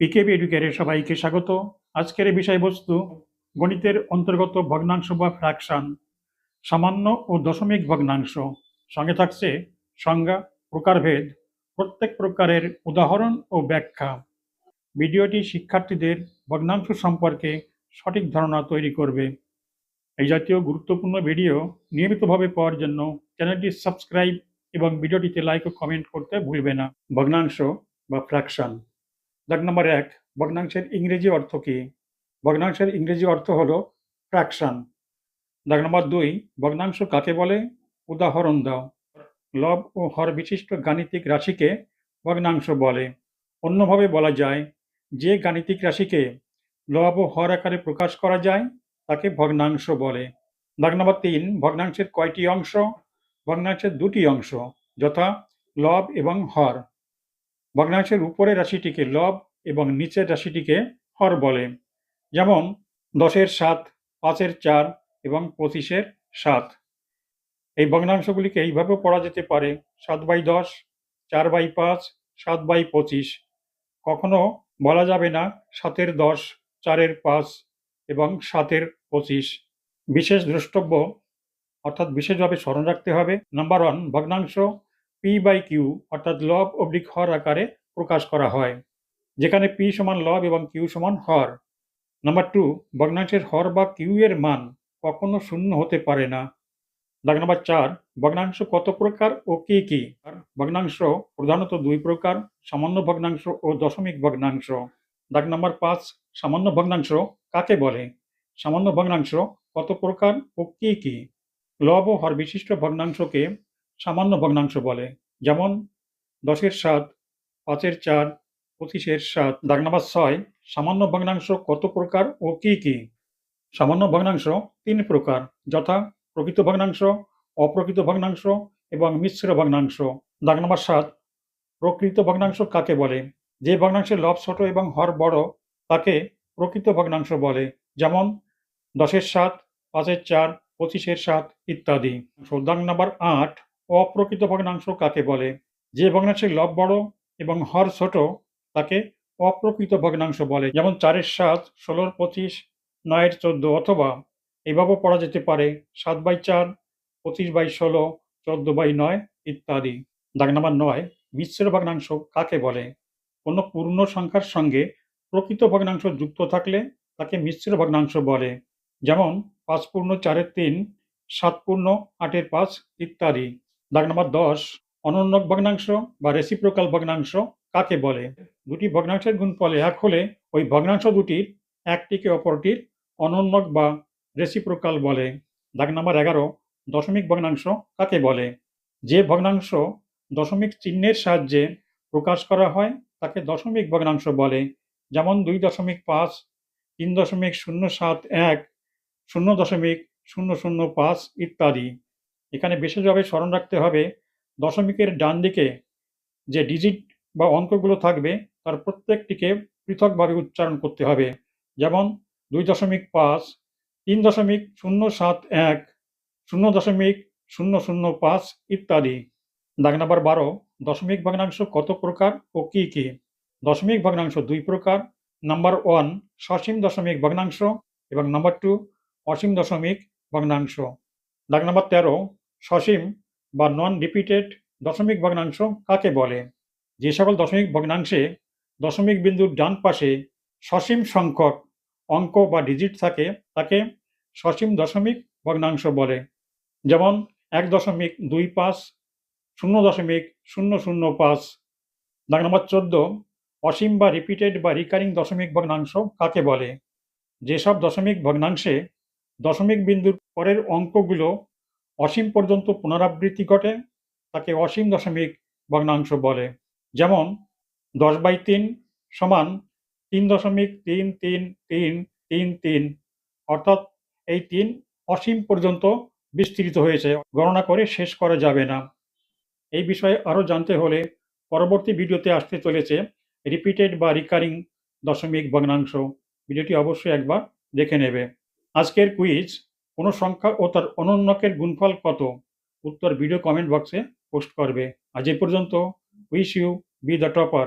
PKb এডুকেয়ারে সবাইকে স্বাগত। আজকের এই বিষয়বস্তু গণিতের অন্তর্গত ভগ্নাংশ বা ফ্র্যাকশন, সামান্য ও দশমিক ভগ্নাংশ। সঙ্গে থাকছে সংজ্ঞা, প্রকারভেদ, প্রত্যেক প্রকারের উদাহরণ ও ব্যাখ্যা। ভিডিওটি শিক্ষার্থীদের ভগ্নাংশ সম্পর্কে সঠিক ধারণা তৈরি করবে। এই জাতীয় গুরুত্বপূর্ণ ভিডিও নিয়মিতভাবে পাওয়ার জন্য চ্যানেলটি সাবস্ক্রাইব এবং ভিডিওটিতে লাইক ও কমেন্ট করতে ভুলবে না। ভগ্নাংশ বা ফ্র্যাকশন। দাগ নম্বর 1, ভগ্নাংশের ইংরেজি অর্থ কি? ভগ্নাংশের ইংরেজি অর্থ হলো ফ্র্যাকশন। দাগ নম্বর 2, ভগ্নাংশ কাকে বলে? উদাহরণ দাও। লব ও হর বিশিষ্ট গাণিতিক রাশিকে ভগ্নাংশ বলে। অন্যভাবে বলা যায়, যে গাণিতিক রাশিকে লব ও হর আকারে প্রকাশ করা যায় তাকে ভগ্নাংশ বলে। দাগ নম্বর 3, ভগ্নাংশের কয়টি অংশ? ভগ্নাংশের দুটি অংশ, যথা লব এবং হর। ভগ্নাংশের উপরের রাশিটিকে লব এবং নিচের রাশিটিকে হর বলে। যেমন 10-এর 7, 5-এর 4 এবং 25-এর 7। এই ভগ্নাংশগুলিকে এইভাবেও পড়া যেতে পারে: 7/10, 4/5, 7/25। কখনো বলা যাবে না 7-এর 10, 4-এর 5 এবং 7-এর 25। বিশেষ দ্রষ্টব্য অর্থাৎ বিশেষভাবে স্মরণ রাখতে হবে। নাম্বার 1, ভগ্নাংশ p/q অর্থাৎ লব অবলিক হর আকারে প্রকাশ করা হয়, যেখানে p সমান লব এবং q সমান হর। নাম্বার 2, ভগ্নাংশের হর বা q এর মান কখনো শূন্য হতে পারে না। দাগ নাম্বার 4, ভগ্নাংশ কত প্রকার ও কি কি? ভগ্নাংশ প্রধানত দুই প্রকার: সামান্য ভগ্নাংশ ও দশমিক ভগ্নাংশ। দাগ নাম্বার 5, সামান্য ভগ্নাংশ কাকে বলে? সামান্য ভগ্নাংশ কত প্রকার ও কি কি? লব ও হর বিশিষ্ট ভগ্নাংশকে সামান্য ভগ্নাংশ বলে। যেমন 10-এর 7, 5-এর 4, 25-এর 7। দাগ নাম্বার 6, সামান্য ভগ্নাংশ কত প্রকার ও কি কি? সামান্য ভগ্নাংশ 3 প্রকার, যথা প্রকৃত ভগ্নাংশ, অপ্রকৃত ভগ্নাংশ এবং মিশ্র ভগ্নাংশ। দাগ নাম্বার 7, প্রকৃত ভগ্নাংশ কাকে বলে? যে ভগ্নাংশের লব ছোট এবং হর বড় তাকে প্রকৃত ভগ্নাংশ বলে। যেমন 10-এর 7, 5-এর 4, 25-এর 7 ইত্যাদি। দাগ নাম্বার 8, অপ্রকৃত ভগ্নাংশ কাকে বলে? যে ভগ্নাংশের লব বড় এবং হর ছোট তাকে অপ্রকৃত ভগ্নাংশ বলে। যেমন 4-এর 7, 16-এর 25, 9-এর 14, অথবা এইভাবেও পড়া যেতে পারে 7/4, 25/16, 14/9 ইত্যাদি। দাগ নাম্বার 9, মিশ্র ভগ্নাংশ কাকে বলে? কোনো পূর্ণ সংখ্যার সঙ্গে প্রকৃত ভগ্নাংশ যুক্ত থাকলে তাকে মিশ্র ভগ্নাংশ বলে। যেমন 5/4-3, 7/8-5 ইত্যাদি। দাগ নাম্বার 10, অনন্যক ভগ্নাংশ বা রেসিপ্রোকাল ভগ্নাংশ কাকে বলে? দুটি ভগ্নাংশের গুণফল 1 হলে ওই ভগ্নাংশ দুটির একটিকে অপরটির অনন্যক বা রেসিপ্রোকাল বলে। দাগ নাম্বার 11, দশমিক ভগ্নাংশ কাকে বলে? যে ভগ্নাংশ দশমিক চিহ্নের সাহায্যে প্রকাশ করা হয় তাকে দশমিক ভগ্নাংশ বলে। যেমন 2.5, 3.071, 0.005 ইত্যাদি। এখানে বিশেষভাবে স্মরণ রাখতে হবে, দশমিকের ডান দিকে যে ডিজিট বা অঙ্কগুলো থাকবে তার প্রত্যেকটিকে পৃথকভাবে উচ্চারণ করতে হবে। যেমন 2.5, 3.071, 0.005 ইত্যাদি। দাগ নাম্বার 12, দশমিক ভগ্নাংশ কত প্রকার ও কি কি? দশমিক ভগ্নাংশ দুই প্রকার। নাম্বার 1, সসীম দশমিক ভগ্নাংশ এবং নাম্বার 2, অসীম দশমিক ভগ্নাংশ। দাগ নাম্বার 13, সসীম বা নন রিপিটেড দশমিক ভগ্নাংশ কাকে বলে? যে সকল দশমিক ভগ্নাংশে দশমিক বিন্দুর ডান পাশে সসীম সংখ্যক অঙ্ক বা ডিজিট থাকে তাকে সসীম দশমিক ভগ্নাংশ বলে। যেমন 1.25, 0.005। দাগ নম্বর 14, অসীম বা রিপিটেড বা রিকারিং দশমিক ভগ্নাংশ কাকে বলে? যেসব দশমিক ভগ্নাংশে দশমিক বিন্দুর পরের অঙ্কগুলো অসীম পর্যন্ত পুনরাবৃত্তি ঘটে তাকে অসীম দশমিক ভগ্নাংশ বলে। যেমন 10/3 সমান 3.33333, অর্থাৎ এই 3 অসীম পর্যন্ত বিস্তৃত হয়েছে, গণনা করে শেষ করা যাবে না। এই বিষয়ে আরও জানতে হলে পরবর্তী ভিডিওতে আসতে চলেছে রিপিটেড বা রিকারিং দশমিক ভগ্নাংশ। ভিডিওটি অবশ্যই একবার দেখে নেবে। আজকের কুইজ, কোনো সংখ্যা ও তার অনন্যকের গুণফল কত? উত্তর ভিডিও কমেন্ট বক্সে পোস্ট করবে। আজ এই পর্যন্ত। Wish you be the topper.